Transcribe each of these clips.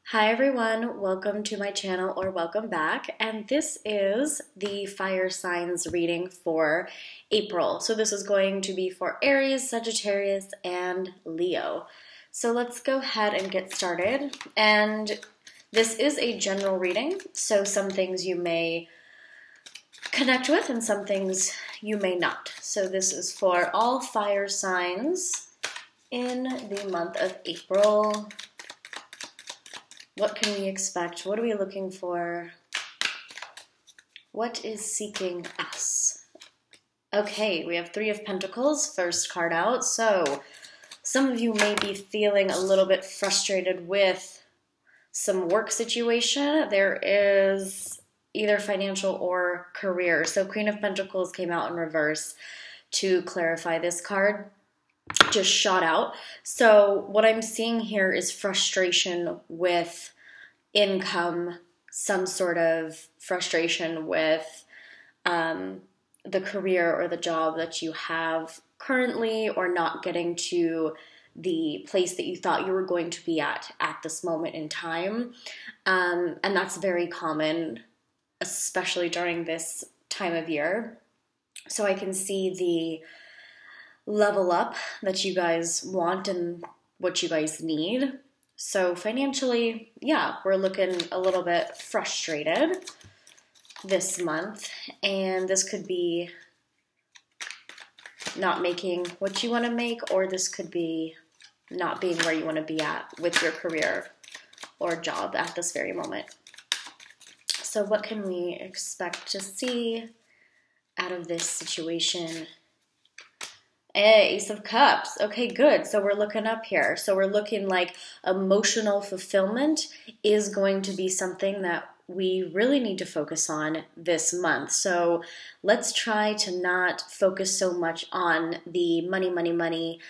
Hi everyone, welcome to my channel or welcome back, and this is the fire signs reading for April. So this is going to be for Aries, Sagittarius, and Leo. So let's go ahead and get started. And this is a general reading, so some things you may connect with and some things you may not. So this is for all fire signs in the month of April. What can we expect? What are we looking for? What is seeking us? Okay, we have Three of Pentacles, first card out. So some of you may be feeling a little bit frustrated with some work situation. There is either financial or career. So Queen of Pentacles came out in reverse to clarify this card. Just shot out. So what I'm seeing here is frustration with income, some sort of frustration with the career or the job that you have currently, or not getting to the place that you thought you were going to be at this moment in time. And that's very common, especially during this time of year. So I can see the level up that you guys want and what you guys need. So financially, yeah, we're looking a little bit frustrated this month, and this could be not making what you want to make, or this could be not being where you want to be at with your career or job at this very moment. So what can we expect to see out of this situation? Ace of Cups. Okay, good. So we're looking up here. So we're looking like emotional fulfillment is going to be something that we really need to focus on this month. So let's try to not focus so much on the money, money, money.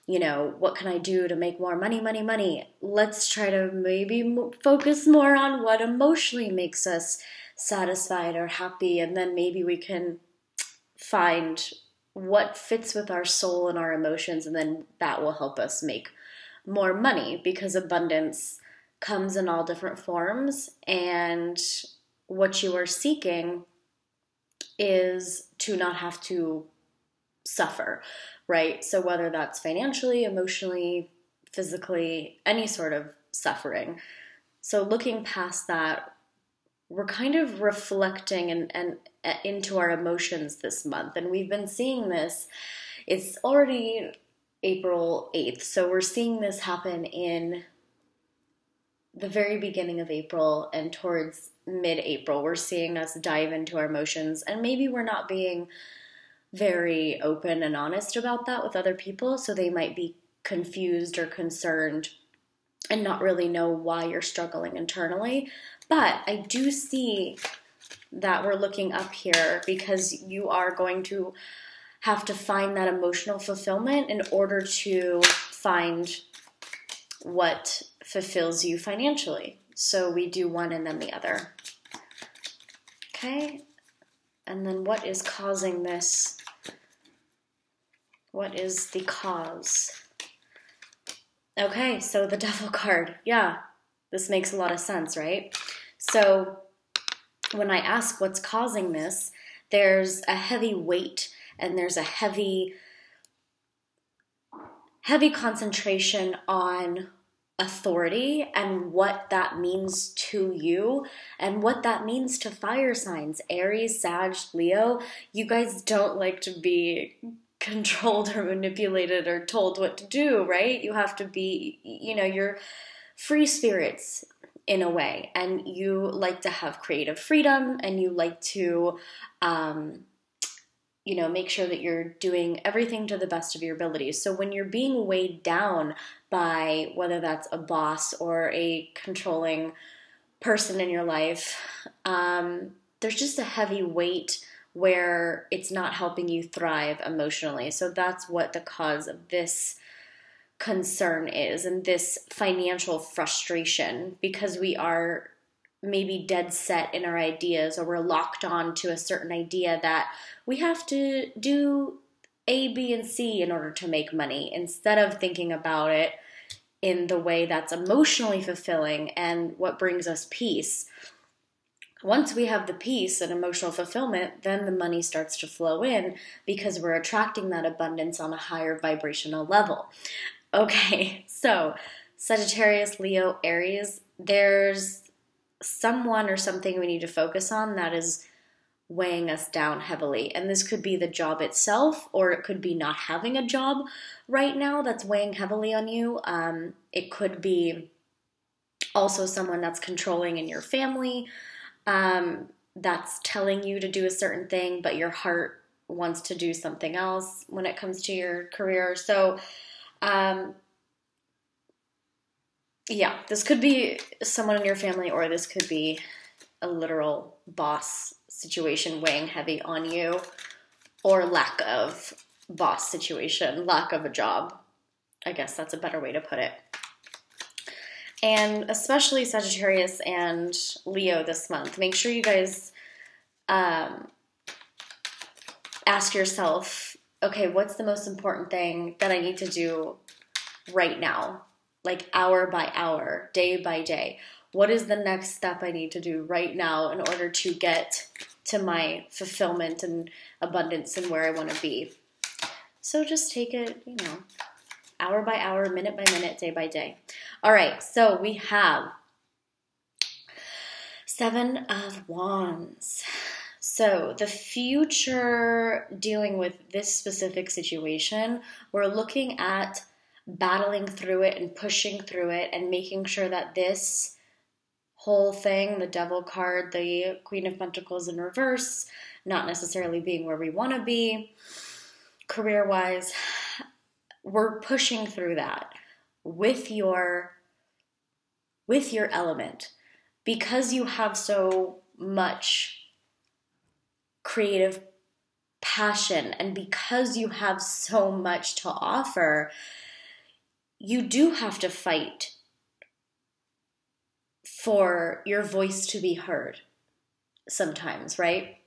You know, what can I do to make more money, money, money? Let's try to maybe focus more on what emotionally makes us satisfied or happy, and then maybe we can find what fits with our soul and our emotions, and then that will help us make more money, because abundance comes in all different forms, and what you are seeking is to not have to suffer, right? So whether that's financially, emotionally, physically, any sort of suffering. So looking past that, we're kind of reflecting and into our emotions this month. And we've been seeing this. It's already April 8th. So we're seeing this happen in the very beginning of April and towards mid-April. We're seeing us dive into our emotions, and maybe we're not being very open and honest about that with other people. So they might be confused or concerned and not really know why you're struggling internally. But I do see that we're looking up here because you are going to have to find that emotional fulfillment in order to find what fulfills you financially. So we do one and then the other. Okay? And then what is causing this? What is the cause? Okay, so the Devil card. Yeah, this makes a lot of sense, right? So when I ask what's causing this, there's a heavy weight and there's a heavy concentration on authority and what that means to you and what that means to fire signs. Aries, Sag, Leo, you guys don't like to be controlled or manipulated or told what to do, right? You have to be, you're free spirits in a way, and you like to have creative freedom, and you like to, make sure that you're doing everything to the best of your abilities. So when you're being weighed down by whether that's a boss or a controlling person in your life, there's just a heavy weight where it's not helping you thrive emotionally. So that's what the cause of this concern is, and this financial frustration, because we are maybe dead set in our ideas, or we're locked on to a certain idea that we have to do A, B, and C in order to make money, instead of thinking about it in the way that's emotionally fulfilling and what brings us peace. Once we have the peace and emotional fulfillment, then the money starts to flow in because we're attracting that abundance on a higher vibrational level. Okay, so Sagittarius, Leo, Aries, there's someone or something we need to focus on that is weighing us down heavily. And this could be the job itself, or it could be not having a job right now that's weighing heavily on you. It could be also someone that's controlling in your family, that's telling you to do a certain thing, but your heart wants to do something else when it comes to your career. So, yeah, this could be someone in your family, or this could be a literal boss situation weighing heavy on you, or lack of boss situation, lack of a job. I guess that's a better way to put it. And especially Sagittarius and Leo this month, make sure you guys ask yourself, okay, what's the most important thing that I need to do right now? Like hour by hour, day by day. What is the next step I need to do right now in order to get to my fulfillment and abundance and where I want to be? So just take it, hour by hour, minute by minute, day by day. All right, so we have 7 of Wands. So the future dealing with this specific situation, we're looking at battling through it and pushing through it and making sure that this whole thing, the Devil card, the Queen of Pentacles in reverse, not necessarily being where we want to be career-wise, we're pushing through that with your element, because you have so much creative passion and because you have so much to offer. You do have to fight for your voice to be heard sometimes, right?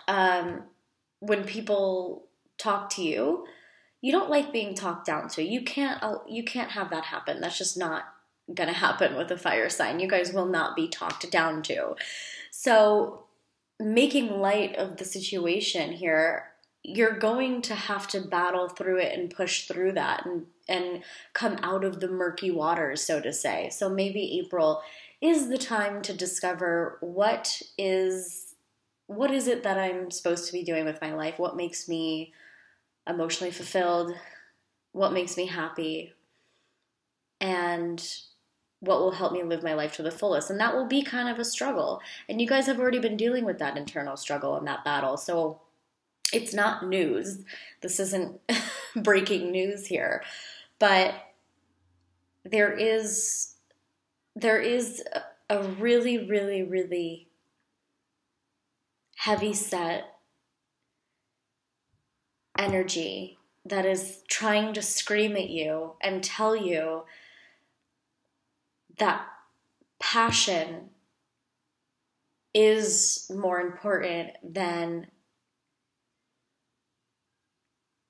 When people talk to you, you don't like being talked down to. You can't have that happen. That's just not going to happen with a fire sign. You guys will not be talked down to. So making light of the situation here, you're going to have to battle through it and push through that and come out of the murky waters, so to say. So maybe April is the time to discover what is it that I'm supposed to be doing with my life? What makes me emotionally fulfilled? What makes me happy? And what will help me live my life to the fullest? And that will be kind of a struggle. And you guys have already been dealing with that internal struggle and that battle. So it's not news. This isn't breaking news here. But there is a really, really, really heavy set energy that is trying to scream at you and tell you that passion is more important than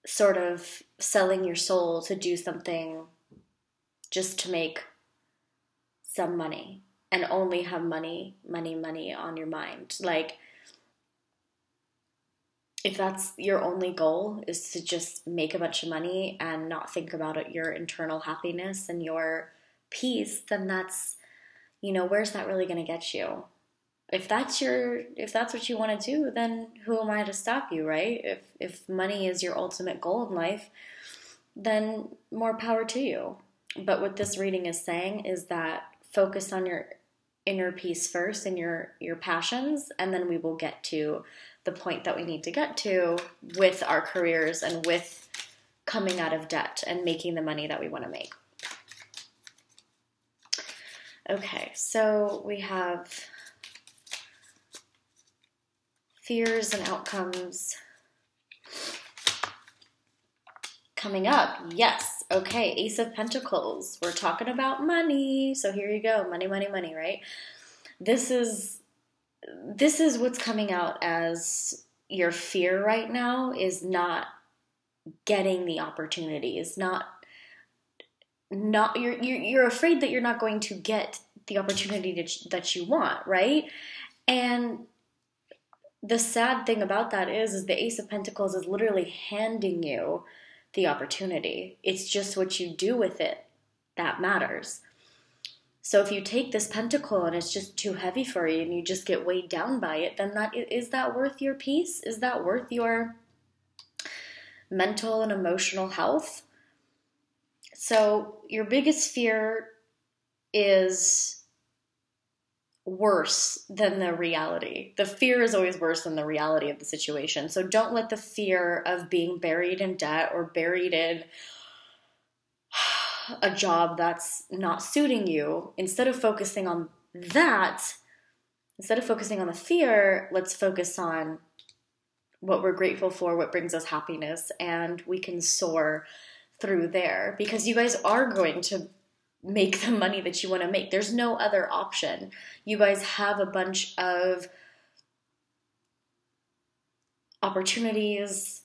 sort of selling your soul to do something just to make some money and only have money on your mind. Like, if that's your only goal, is to just make a bunch of money and not think about your internal happiness and your peace, then that's, where's that really going to get you? If that's what you want to do, then who am I to stop you, right? If money is your ultimate goal in life, then more power to you. But what this reading is saying is that focus on your inner peace first and your passions, and then we will get to the point that we need to get to with our careers and with coming out of debt and making the money that we want to make. Okay, so we have fears and outcomes coming up. Yes, okay, Ace of Pentacles. We're talking about money. So here you go, money, money, money, right? This is what's coming out as your fear right now, is not getting the opportunity, is not you're afraid that you're not going to get the opportunity that you want, right? And the sad thing about that is the Ace of Pentacles is literally handing you the opportunity. It's just what you do with it that matters. So if you take this pentacle and it's just too heavy for you and you just get weighed down by it, then is that worth your peace? Is that worth your mental and emotional health? So your biggest fear is worse than the reality. The fear is always worse than the reality of the situation. So don't let the fear of being buried in debt or buried in a job that's not suiting you, instead of focusing on that, instead of focusing on the fear, let's focus on what we're grateful for, what brings us happiness, and we can soar through there, because you guys are going to make the money that you want to make. There's no other option. You guys have a bunch of opportunities.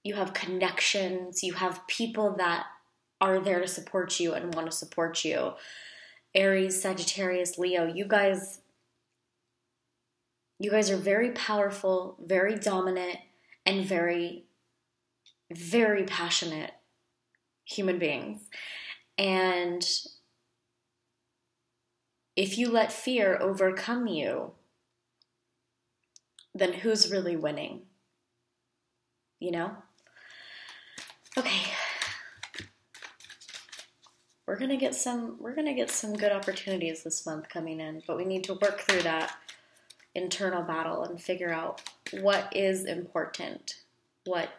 You have connections. You have people that are there to support you and want to support you. Aries, Sagittarius, Leo, you guys are very powerful, very dominant, and very, very passionate human beings. And if you let fear overcome you, then who's really winning? You know? Okay. We're gonna get some good opportunities this month coming in, but we need to work through that internal battle and figure out what is important. What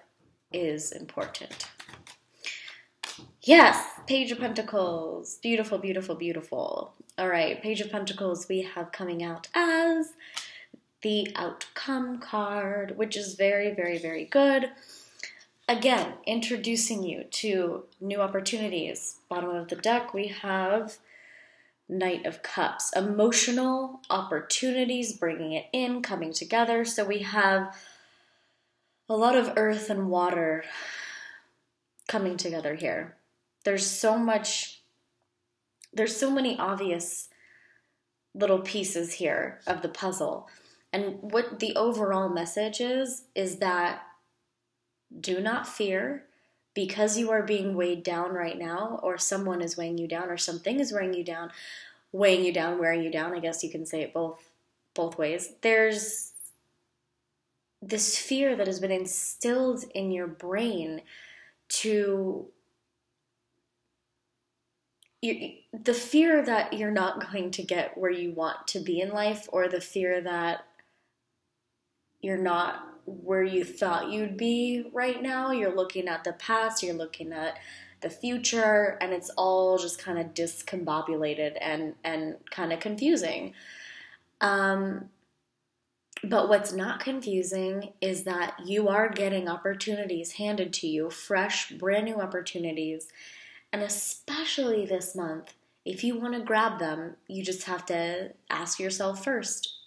is important. Yes, Page of Pentacles. Beautiful, beautiful, beautiful. All right, Page of Pentacles we have coming out as the Outcome card, which is very, very, very good. Again, introducing you to new opportunities. Bottom of the deck, we have Knight of Cups. Emotional opportunities, bringing it in, coming together. So we have a lot of earth and water coming together here. There's so many obvious little pieces here of the puzzle. And what the overall message is that do not fear, because you are being weighed down right now, or someone is weighing you down, or something is wearing you down, wearing you down. I guess you can say it both ways. There's this fear that has been instilled in your brain the fear that you're not going to get where you want to be in life, or the fear that you're not where you thought you'd be right now. You're looking at the past, you're looking at the future, and it's all just kind of discombobulated and kind of confusing. But what's not confusing is that you are getting opportunities handed to you, fresh, brand new opportunities. And especially this month, if you want to grab them, you just have to ask yourself first,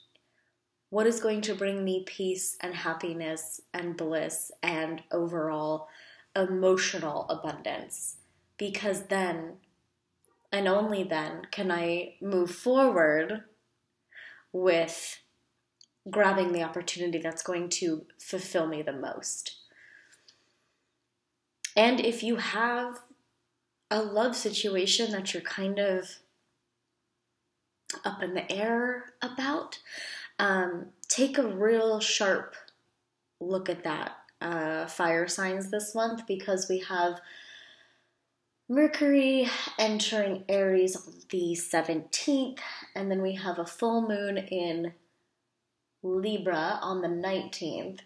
what is going to bring me peace and happiness and bliss and overall emotional abundance? Because then, and only then, can I move forward with grabbing the opportunity that's going to fulfill me the most. And if you have a love situation that you're kind of up in the air about, take a real sharp look at that, fire signs this month, because we have Mercury entering Aries on the 17th, and then we have a full moon in Libra on the 19th,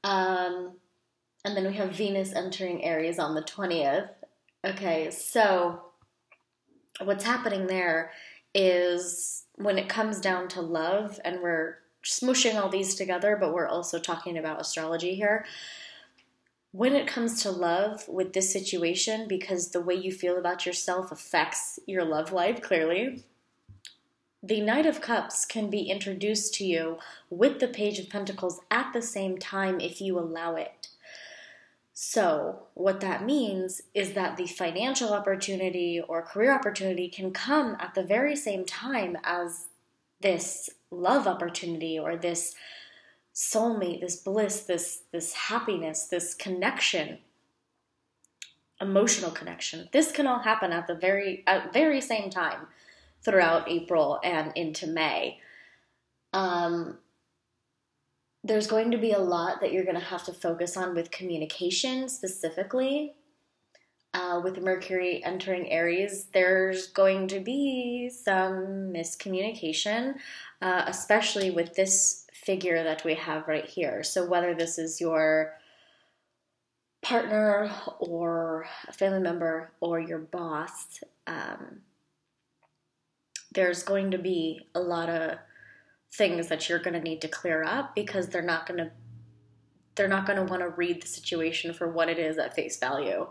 and then we have Venus entering Aries on the 20th. Okay, so what's happening there is when it comes down to love, and we're smushing all these together, but we're also talking about astrology here. When it comes to love with this situation, because the way you feel about yourself affects your love life, clearly, the Knight of Cups can be introduced to you with the Page of Pentacles at the same time if you allow it. So what that means is that the financial opportunity or career opportunity can come at the very same time as this love opportunity or this soulmate, this bliss, this happiness, this connection, emotional connection. This can all happen at the very same time throughout April and into May. There's going to be a lot that you're going to have to focus on with communication specifically. With Mercury entering Aries, there's going to be some miscommunication, especially with this figure that we have right here. So whether this is your partner or a family member or your boss, there's going to be a lot of things that you're going to need to clear up, because they're not going to want to read the situation for what it is at face value.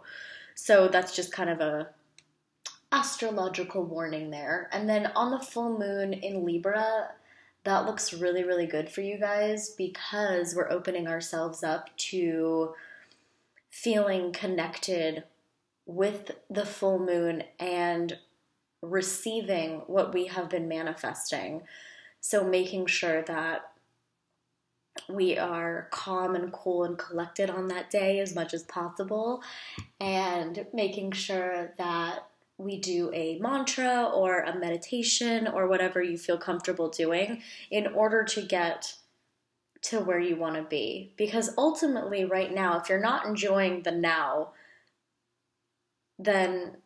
So that's just kind of a astrological warning there. And then on the full moon in Libra, that looks really, really good for you guys, because we're opening ourselves up to feeling connected with the full moon and receiving what we have been manifesting. So making sure that we are calm and cool and collected on that day as much as possible, and making sure that we do a mantra or a meditation or whatever you feel comfortable doing in order to get to where you want to be. Because ultimately right now, if you're not enjoying the now, then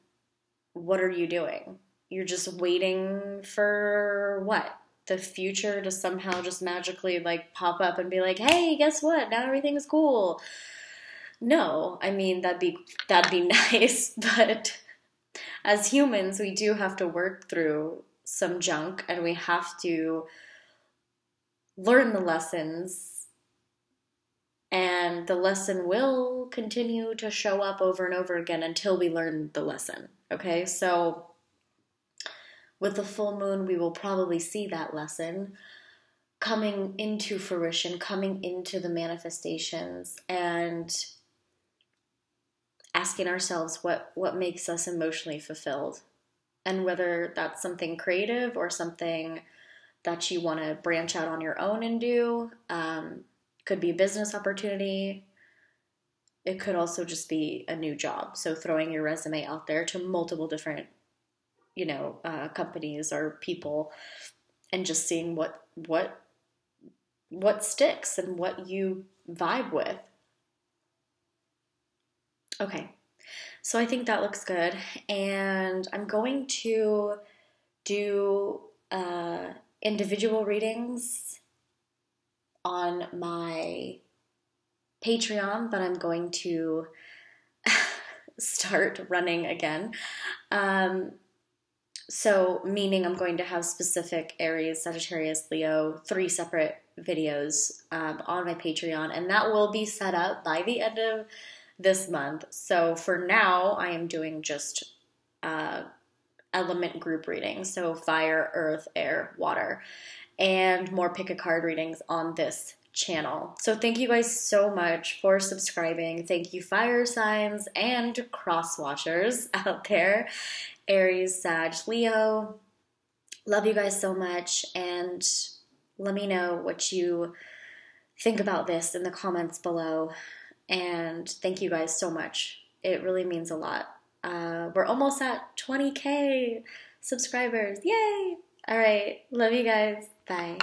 what are you doing? You're just waiting for what? The future to somehow just magically like pop up and be like, hey, guess what? Now everything's cool. No, I mean, that'd be nice, but as humans, we do have to work through some junk, and we have to learn the lessons, and the lesson will continue to show up over and over again until we learn the lesson, okay? So with the full moon, we will probably see that lesson coming into fruition, coming into the manifestations, and asking ourselves what makes us emotionally fulfilled, and whether that's something creative or something that you want to branch out on your own and do. Could be a business opportunity. It could also just be a new job. So throwing your resume out there to multiple different companies or people, and just seeing what sticks and what you vibe with. Okay, so I think that looks good, and I'm going to do individual readings on my Patreon, but I'm going to start running again. So meaning I'm going to have specific Aries, Sagittarius, Leo, 3 separate videos on my Patreon, and that will be set up by the end of this month. So for now, I am doing just element group readings, so fire, earth, air, water, and more pick a card readings on this channel. So thank you guys so much for subscribing. Thank you fire signs and cross watchers out there. Aries, Sag, Leo. Love you guys so much, and let me know what you think about this in the comments below. And thank you guys so much. It really means a lot. We're almost at 20K subscribers. Yay! All right. Love you guys. Bye.